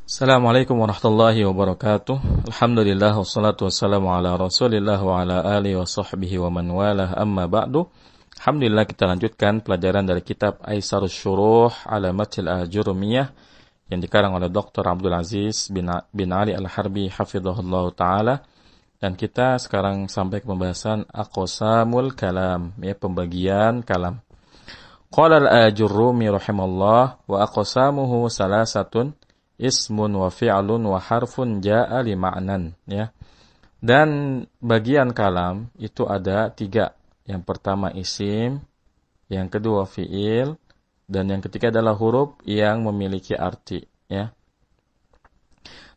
Assalamualaikum warahmatullahi wabarakatuh. Alhamdulillah wassalatu wassalamu ala Rasulillah wa ala alihi wa sahbihi wa man walah, amma ba'du. Alhamdulillah, kita lanjutkan pelajaran dari kitab Aisarus Syuruh ala Mathil Ajurumiyah yang dikarang oleh Dr. Abdul Aziz bin Ali Al-Harbi hafizahullah taala, dan kita sekarang sampai ke pembahasan aqsamul kalam, ya, pembagian kalam. Qala al-Ajurrumi rahimallah wa aqsamuhu salasatun ismun wa fi'lun wa harfun ja'a li ma'nan, ya. Dan bagian kalam itu ada 3. Yang pertama isim, yang kedua fi'il, dan yang ketiga adalah huruf yang memiliki arti, ya.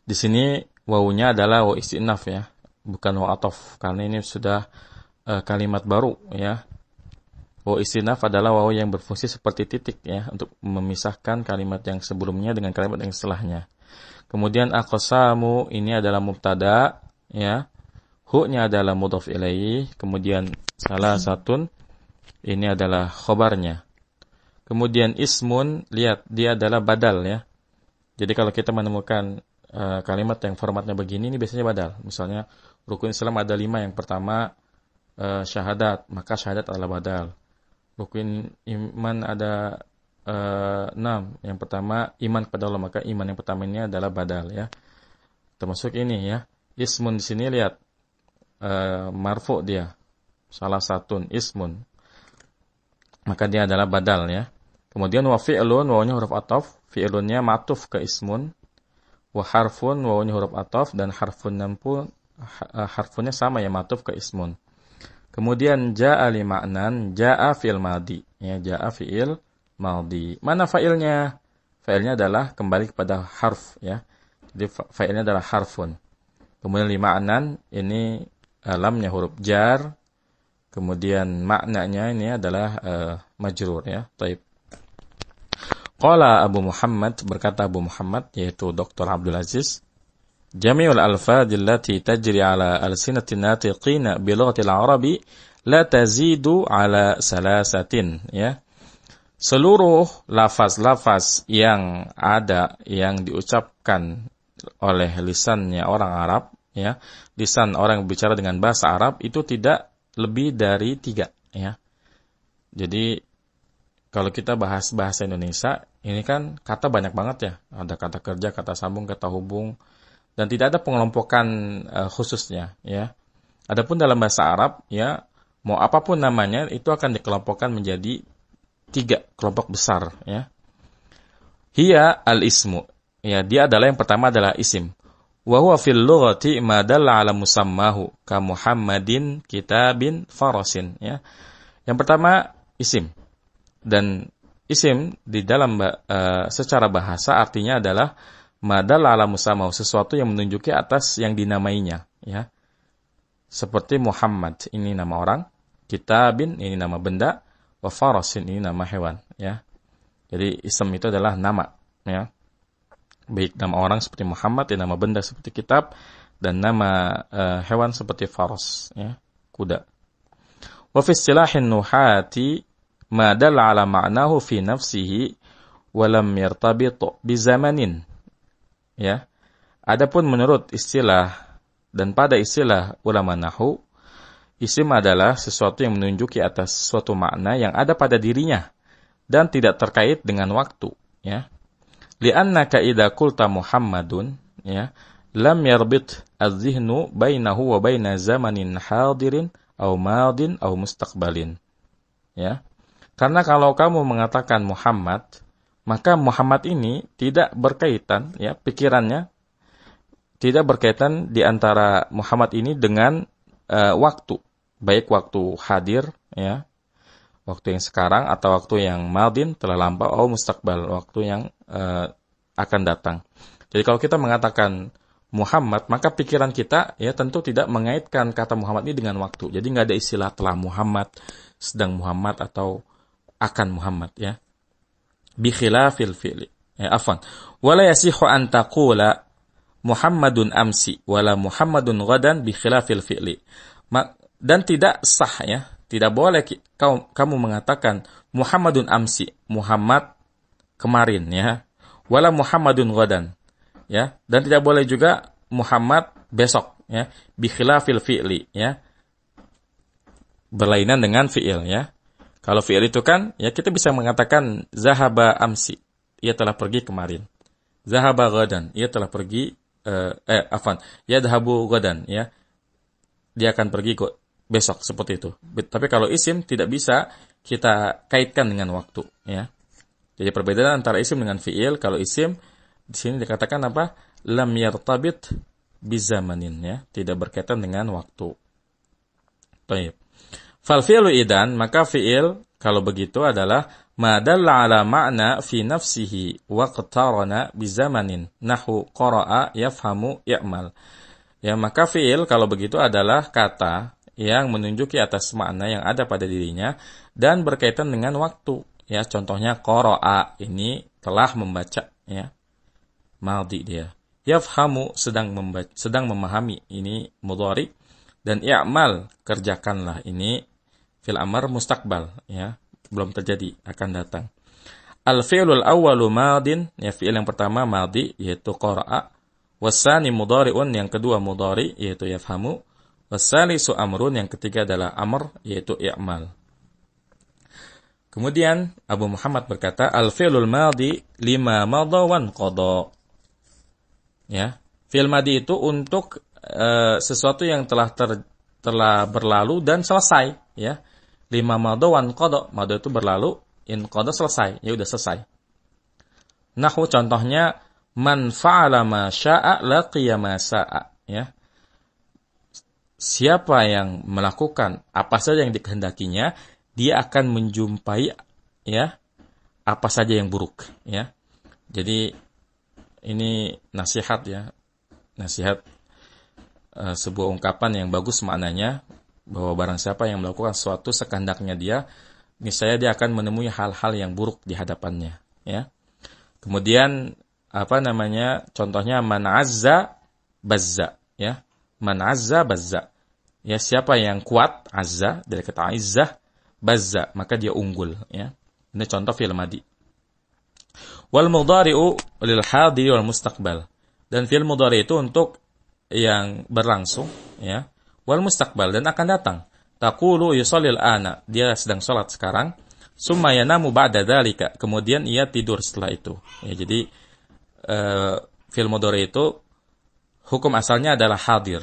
Di sini wawunya adalah waw istinaf, ya, bukan waw atof, karena ini sudah kalimat baru, ya. Waw istinaf adalah waw yang berfungsi seperti titik, ya, untuk memisahkan kalimat yang sebelumnya dengan kalimat yang setelahnya. Kemudian aqsamu ini adalah mubtada, ya. Hu-nya adalah mudhaf ilaih. Kemudian salasatun ini adalah khobarnya. Kemudian ismun, lihat, dia adalah badal, ya. Jadi kalau kita menemukan kalimat yang formatnya begini, ini biasanya badal. Misalnya rukun Islam ada 5, yang pertama syahadat, maka syahadat adalah badal. Rukun iman ada 6. Yang pertama iman kepada Allah, maka iman yang pertama ini adalah badal, ya. Termasuk ini, ya. Ismun di sini lihat marfu dia. Salah satu ismun. Maka dia adalah badal, ya. Kemudian wa fi'lun, wawunya huruf ataf, fi'lunnya ma'tuf ke ismun. Wa harfun, wawunya huruf ataf, dan harfunnya sama, ya, ma'tuf ke ismun. Kemudian ja'a li ma'nan, ja'a fi'il madhi, ya, ja'a fi'il madhi. Mana fa'ilnya? Fa'ilnya adalah kembali kepada harf, ya. Jadi fa'ilnya adalah harfun. Kemudian li ma'nan, ini lamnya huruf jar. Kemudian maknanya ini adalah majrur, ya. Taib. Qala Abu Muhammad, berkata Abu Muhammad, yaitu Dr. Abdul Aziz, Jami'ul alfadil lati tajri ala alsinatin natiqina bilughatil arabi la tazidu ala salasatin, ya. Seluruh lafaz-lafaz yang ada, yang diucapkan oleh lisannya orang Arab, ya, lisan orang yang bicara dengan bahasa Arab, itu tidak lebih dari 3, ya. Jadi kalau kita bahas bahasa Indonesia, ini kan kata banyak banget, ya. Ada kata kerja, kata sambung, kata hubung, dan tidak ada pengelompokan khususnya, ya. Adapun dalam bahasa Arab, ya, mau apapun namanya itu akan dikelompokkan menjadi 3 kelompok besar, ya. Hiya al-ismu, ya, dia adalah, yang pertama adalah isim. Wa huwa fil lughati ma dalla ala musammahu ka Muhammadin kitabin farasin, ya. Yang pertama isim. Dan isim di dalam secara bahasa artinya adalah madal ala musamau, sesuatu yang menunjuki atas yang dinamainya, ya. Seperti Muhammad, ini nama orang, kitabin, ini nama benda, wa farasin, ini nama hewan, ya. Jadi ism itu adalah nama, ya. Baik nama orang seperti Muhammad, ya, nama benda seperti kitab, dan nama hewan seperti faras, ya, kuda. Wa fi istilahin nuhati ma dalla ala ma'nahu fi nafsihi wa lam yartabit bi zamanin. Ya. Adapun menurut istilah dan pada istilah ulama nahwu, isim adalah sesuatu yang menunjuki atas suatu makna yang ada pada dirinya dan tidak terkait dengan waktu, ya. Li'annaka idza qulta Muhammadun, ya, lam yarbit adh-dhihnu bainahu wa baina zamanin hadirin aw madin aw mustaqbalin, ya. Karena kalau kamu mengatakan Muhammad, maka Muhammad ini tidak berkaitan, ya, pikirannya tidak berkaitan di antara Muhammad ini dengan waktu, baik waktu hadir, ya, waktu yang sekarang, atau waktu yang madin, telah lampau, atau mustaqbal, waktu yang akan datang. Jadi kalau kita mengatakan Muhammad, maka pikiran kita, ya, tentu tidak mengaitkan kata Muhammad ini dengan waktu. Jadi nggak ada istilah telah Muhammad, sedang Muhammad, atau akan Muhammad, ya. Bi khilafil fi'li, ya, afwan, wala yasihu an taqula Muhammadun amsi wala Muhammadun ghadan bi khilafil fi'li. Dan tidak sah, ya, tidak boleh kamu mengatakan Muhammadun amsi, Muhammad kemarin, ya, wala Muhammadun ghadan, ya. Dan tidak boleh juga Muhammad besok, ya. Bi khilafil fi'li, ya. Berlainan dengan fi'il, ya. Kalau fi'il itu kan, ya kita bisa mengatakan zahaba amsi, ia telah pergi kemarin. Zahaba ghadan, ia telah pergi yadhabu ghadan, ya. Dia akan pergi besok, seperti itu. Tapi kalau isim tidak bisa kita kaitkan dengan waktu, ya. Jadi perbedaan antara isim dengan fi'il, kalau isim di sini dikatakan apa? Lam yartabit bizamanin, ya, tidak berkaitan dengan waktu. Baik. Fal fi'lu idan, maka fi'il kalau begitu adalah ma dalla ala ma'na fi nafsihi wa qatarana bizamanin nahu qara'a yafhamu ya'mal. Ya, maka fi'il kalau begitu adalah kata yang menunjuki atas makna yang ada pada dirinya dan berkaitan dengan waktu. Ya, contohnya qara'a, ini telah membaca, ya. Madhi dia. Yafhamu sedang memahami, ini mudhari, dan i'mal kerjakanlah, ini fil amr mustaqbal, ya, belum terjadi, akan datang. Al fi'lul awwalu madin, ya, fi'il yang pertama madhi yaitu qara'a, wasani mudhari'un, yang kedua mudhari yaitu yafhamu, wasalisu amrun, yang ketiga adalah amr yaitu i'mal. Kemudian Abu Muhammad berkata, al fi'lul madhi lima madha wan qada. Ya, fi'il madhi itu untuk sesuatu yang telah berlalu dan selesai, ya. Lima madha wan qada, madha itu berlalu, in qada selesai, ya udah selesai. Nahwu contohnya man fa'ala ma syaa laqiya ma sa'a, ya. Siapa yang melakukan apa saja yang dikehendakinya, dia akan menjumpai, ya, apa saja yang buruk, ya. Jadi ini nasihat, ya. Nasihat sebuah ungkapan yang bagus maknanya, bahwa barang siapa yang melakukan sesuatu sekehendaknya dia, niscaya dia akan menemui hal-hal yang buruk di hadapannya, ya. Kemudian contohnya man azza bazza, ya. Man azza bazza. Ya, siapa yang kuat, azza dari kata izzah, bazza, maka dia unggul, ya. Ini contoh fi'il madhi. Wal mudhari'u lil hadiri wal mustaqbal. Dan fi'il mudhari itu untuk yang berlangsung, ya. Wal mustaqbal, dan akan datang. Taqulu yusallil ana, dia sedang salat sekarang. Summa yanamu ba'da dzalika, kemudian ia tidur setelah itu. Ya, jadi fi'il mudhari itu hukum asalnya adalah hadir,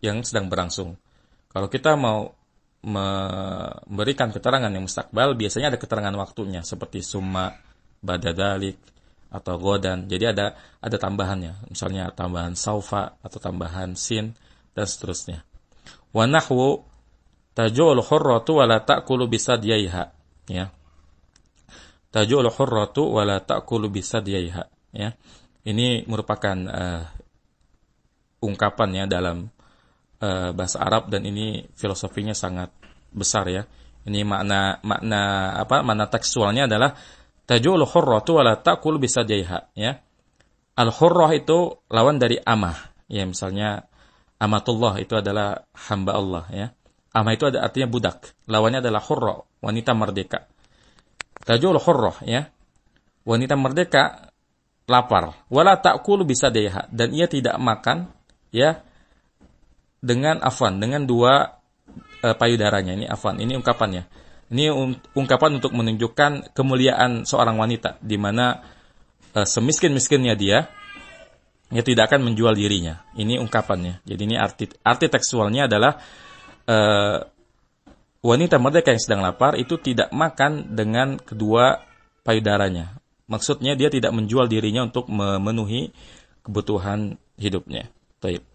yang sedang berlangsung. Kalau kita mau memberikan keterangan yang mustaqbal, biasanya ada keterangan waktunya seperti summa, ba'da dzalik, atau godan. Jadi ada tambahannya, misalnya tambahan saufa atau tambahan sin dan seterusnya. Wa nahwu tajul hurratu wa la ta'kulu bisadyaiha, ya. Tajul hurratu wa la ta'kulu bisadyaiha, ya. Ini merupakan ungkapannya dalam bahasa Arab, dan ini filosofinya sangat besar, ya. Ini makna tekstualnya adalah tajul hurratu wa la ta'kulu bisadyaiha, ya. Al-hurrah itu lawan dari amah, ya, misalnya amatullah itu adalah hamba Allah, ya. Amah itu artinya budak. Lawannya adalah hurra, wanita merdeka. Tajul hurrah, ya. Wanita merdeka lapar. Wala ta'kulu bisadyaiha, dan ia tidak makan, ya, dengan dua payudaranya. Ini ini ungkapannya. Ini ungkapan untuk menunjukkan kemuliaan seorang wanita, di mana semiskin-miskinnya dia tidak akan menjual dirinya. Ini ungkapannya. Jadi ini arti tekstualnya adalah wanita merdeka yang sedang lapar itu tidak makan dengan kedua payudaranya. Maksudnya dia tidak menjual dirinya untuk memenuhi kebutuhan hidupnya. Baik.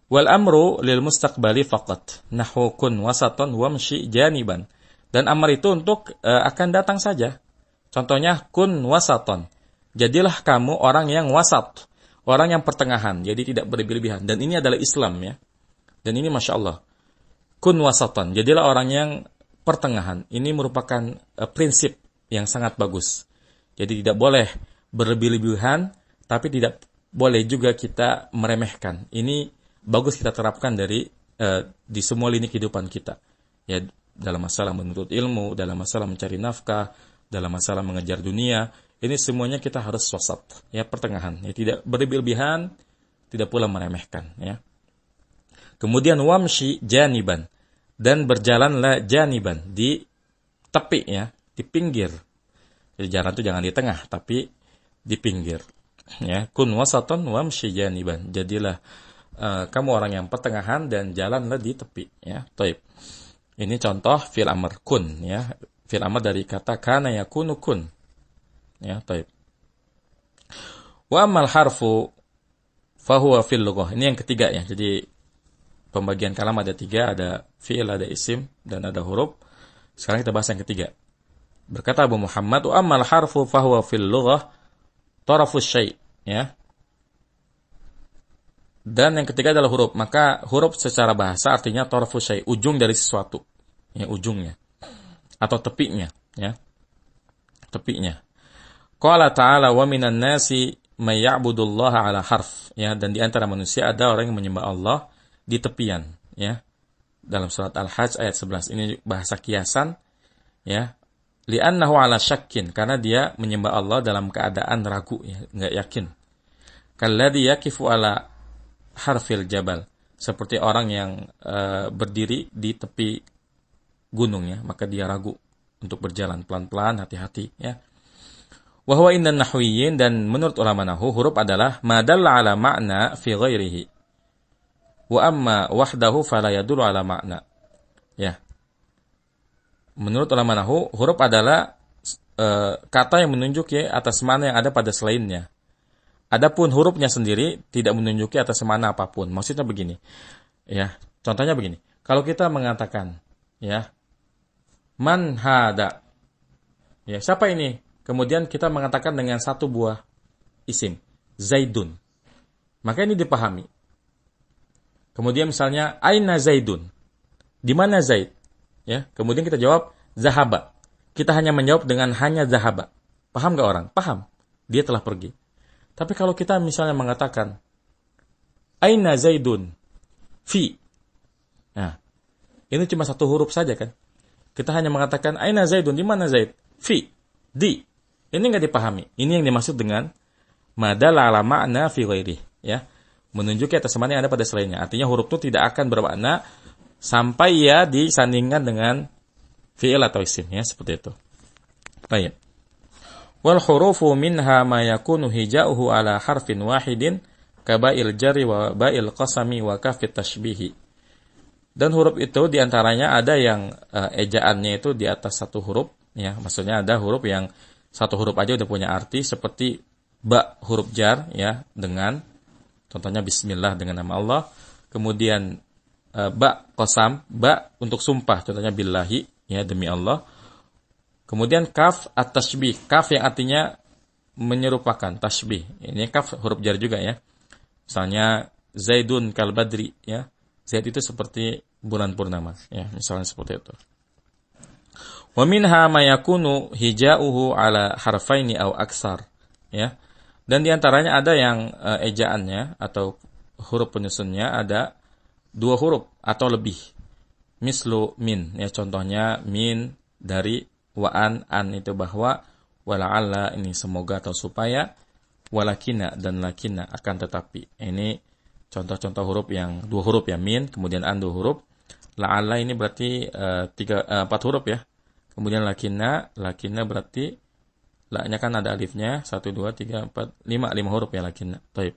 Wal amru lil mustaqbali faqat. Nahwu kun wasatan wamshi janiban. Dan amar itu untuk akan datang saja. Contohnya kun wasatan. Jadilah kamu orang yang wasat. Orang yang pertengahan, jadi tidak berlebihan. Dan ini adalah Islam, ya. Dan ini Masya Allah. Kun wasatan, jadilah orang yang pertengahan. Ini merupakan prinsip yang sangat bagus. Jadi tidak boleh berlebihan, tapi tidak boleh juga kita meremehkan. Ini bagus kita terapkan di semua lini kehidupan kita. Ya, dalam masalah menuntut ilmu, dalam masalah mencari nafkah, dalam masalah mengejar dunia, Ini semuanya kita harus wasat, ya, pertengahan, ya, tidak berlebihan, tidak pula meremehkan, ya. Kemudian wamshi janiban, dan berjalanlah janiban, di tepi, ya, di pinggir. Jadi jalan itu jangan di tengah, tapi di pinggir, ya. Kun wasatan wamshi janiban, jadilah kamu orang yang pertengahan dan jalanlah di tepi, ya. Taib. Ini contoh fi'il amr kun, ya. Fi'il amr dari kata kana yakunu kun. Ya, taib. Wa amal harfu fahuwa fil lughah. Ini yang ketiga, ya. Jadi pembagian kalam ada 3, ada fi'il, ada isim, dan ada huruf. Sekarang kita bahas yang ketiga. Berkata Abu Muhammad, wa amal harfu fahuwa fil lughah tarafus syai', ya. Dan yang ketiga adalah huruf. Maka huruf secara bahasa artinya tarafus syai', ujung dari sesuatu. Ya, ujungnya. Atau tepinya, ya. Tepinya. Qala ta'ala wa minan nasi may ya'budullaha 'ala harf, ya, dan di antara manusia ada orang yang menyembah Allah di tepian, ya. Dalam surat Al-Hajj ayat 11. Ini bahasa kiasan, ya. Li'annahu 'ala syakkin, karena dia menyembah Allah dalam keadaan ragu, ya, enggak yakin. Kalladzi yaqifu 'ala harfil jabal, seperti orang yang berdiri di tepi gunung, ya, maka dia ragu untuk berjalan pelan-pelan, hati-hati, ya. Wa huwa indan nahwiyyin, dan menurut ulama nahwu huruf adalah ma dalla ala ma'na fi ghairihi. Wa amma wahdahu fala yadullu ala ma'na. Ya. Menurut ulama nahwu huruf adalah kata yang menunjuk, ya, atas makna yang ada pada selainnya. Adapun hurufnya sendiri tidak menunjuki atas makna apapun. Maksudnya begini. Ya, contohnya begini. Kalau kita mengatakan, ya, man hada. Ya, siapa ini? Kemudian kita mengatakan dengan satu buah isim, Zaidun. Maka ini dipahami. Kemudian misalnya, aina Zaidun? Di mana Zaid? Ya, kemudian kita jawab, zahaba. Kita hanya menjawab dengan hanya zahaba. Paham gak orang? Paham. Dia telah pergi. Tapi kalau kita misalnya mengatakan, aina Zaidun? Fi. Nah, ini cuma satu huruf saja, kan? Kita hanya mengatakan, aina Zaidun? Di mana Zaid? Fi. Di. Ini nggak dipahami. Ini yang dimaksud dengan madalla ala ma'na fi ghairihi, ya. Menunjukkan atas makna yang ada pada selainnya. Artinya huruf itu tidak akan bermakna sampai ya disandingkan dengan fi'il atau isim, ya, seperti itu. Baik. Wal hurufu minha ma yakunu hija'uhu ala harfin wahidin ka ba'il jarri wa ba'il qasami wa kafit tashbihi. Dan huruf itu diantaranya ada yang ejaannya itu di atas satu huruf, ya. Maksudnya ada huruf yang satu huruf aja udah punya arti, seperti ba huruf jar, ya, dengan contohnya bismillah, dengan nama Allah. Kemudian ba qasam, ba untuk sumpah, contohnya billahi, ya, demi Allah. Kemudian kaf at-tashbih, kaf yang artinya menyerupakan, tashbih. Ini kaf huruf jar juga, ya. Misalnya Zaidun kal badri, ya. Zaid itu seperti bulan purnama, ya, misalnya seperti itu. Wa minha ma yakunu hija'uhu ala harfaini aw aksar, ya. Dan di antaranya ada yang ejaannya atau huruf penyusunnya ada 2 huruf atau lebih. Mislu min, ya, contohnya min dari wa'an, an itu bahwa, wala'alla ini semoga atau supaya, walakina dan lakina akan tetapi. Ini contoh-contoh huruf yang 2 huruf, ya, min, kemudian an 2 huruf. La'alla ini berarti 4 huruf, ya. Kemudian lakina berarti la-nya kan ada alifnya, 1, 2, 3, 4, 5 huruf, ya, lakina. Taib.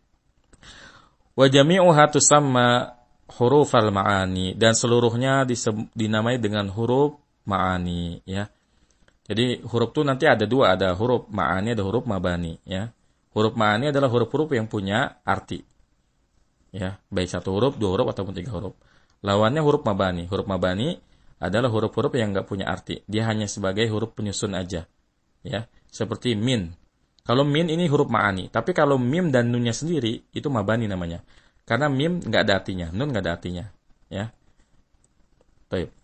Wa jami'uha tusamma hurufal ma'ani, dan seluruhnya dinamai dengan huruf ma'ani, ya. Jadi huruf itu nanti ada 2, ada huruf ma'ani, ada huruf mabani, ya. Huruf ma'ani adalah huruf-huruf yang punya arti, ya, baik 1 huruf, 2 huruf ataupun 3 huruf. Lawannya huruf mabani. Huruf mabani adalah huruf-huruf yang enggak punya arti. Dia hanya sebagai huruf penyusun aja, ya. Seperti min. Kalau min ini huruf ma'ani, tapi kalau mim dan nunnya sendiri itu mabani namanya. Karena mim enggak ada artinya, nun enggak ada artinya, ya. Baik.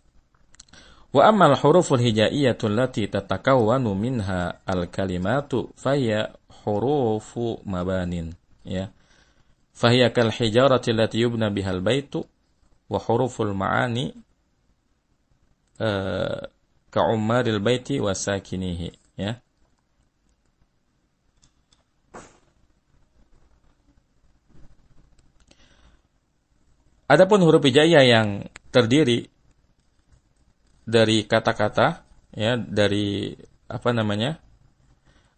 Wa ammal huruful hijaiyatu allati tatakawwanu minha al-kalimatu fahiya hurufu mabanin, ya. Fahiya kal hijarati allati yubna bihal baitu wa huruful ma'ani ka'ummaril baiti wa sakinihi, ya. Adapun huruf hijaiyah yang terdiri dari kata-kata, ya, dari apa namanya?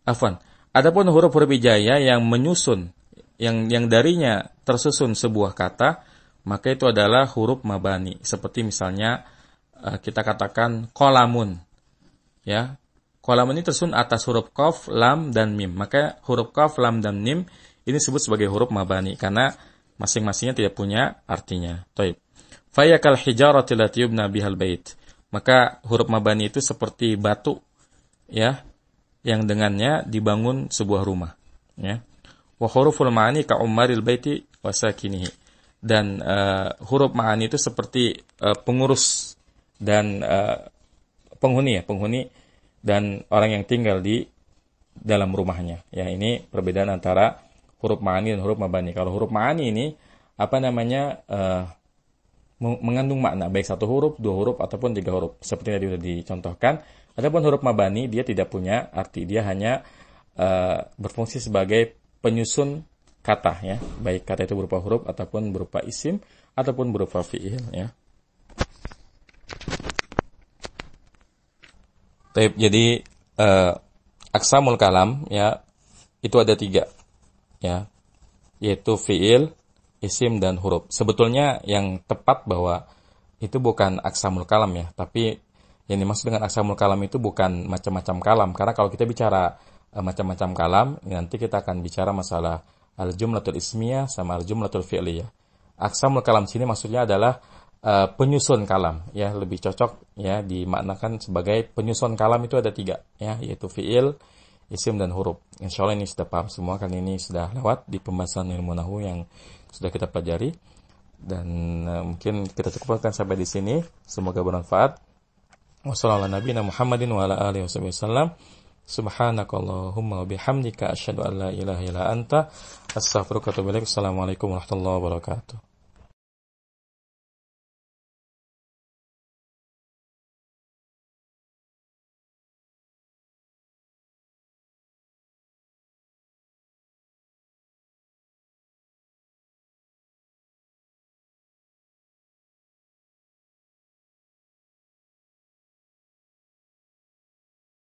Afwan. Adapun huruf-huruf hijaiyah yang menyusun, yang darinya tersusun sebuah kata, maka itu adalah huruf mabani. Seperti misalnya kita katakan qalamun, ya. Qalamun ini tersusun atas huruf qaf, lam, dan mim. Maka huruf qaf, lam, dan mim ini disebut sebagai huruf mabani karena masing-masingnya tidak punya artinya. Taib. Fayakal hijarati lati yubna bihal bait. Maka huruf mabani itu seperti batu, ya, yang dengannya dibangun sebuah rumah, ya. Wa huruful ma'ani ka ummaril baiti wa sakinihi. Dan huruf ma'ani itu seperti pengurus dan penghuni dan orang yang tinggal di dalam rumahnya. Ya, ini perbedaan antara huruf ma'ani dan huruf mabani. Kalau huruf ma'ani ini mengandung makna baik satu huruf, dua huruf ataupun tiga huruf seperti tadi sudah dicontohkan. Adapun huruf mabani dia tidak punya arti, dia hanya berfungsi sebagai penyusun kata, ya, baik kata itu berupa huruf ataupun berupa isim ataupun berupa fiil, ya. Jadi aqsamul kalam, ya, itu ada 3, ya, yaitu fiil, isim, dan huruf. Sebetulnya yang tepat bahwa itu bukan aqsamul kalam, ya, tapi yang dimaksud dengan aqsamul kalam itu bukan macam-macam kalam, karena kalau kita bicara macam-macam kalam, nanti kita akan bicara masalah al-jumlatul ismiyah sama al-jumlatul fi'liyah. Aqsamul kalam sini maksudnya adalah penyusun kalam, ya, lebih cocok, ya, dimaknakan sebagai penyusun kalam itu ada 3, ya, yaitu fi'il, isim, dan huruf. Insyaallah ini sudah paham semua, kan ini sudah lewat di pembahasan ilmu nahwu yang sudah kita pelajari, dan mungkin kita cukupkan sampai di sini. Semoga bermanfaat. Wassalamualaikum warahmatullahi wabarakatuh. Subhanakallahumma wa bihamdika asyhadu an la ilaha illa anta astaghfiruka wa atubu ilaik. Assalamualaikum warahmatullahi wabarakatuh.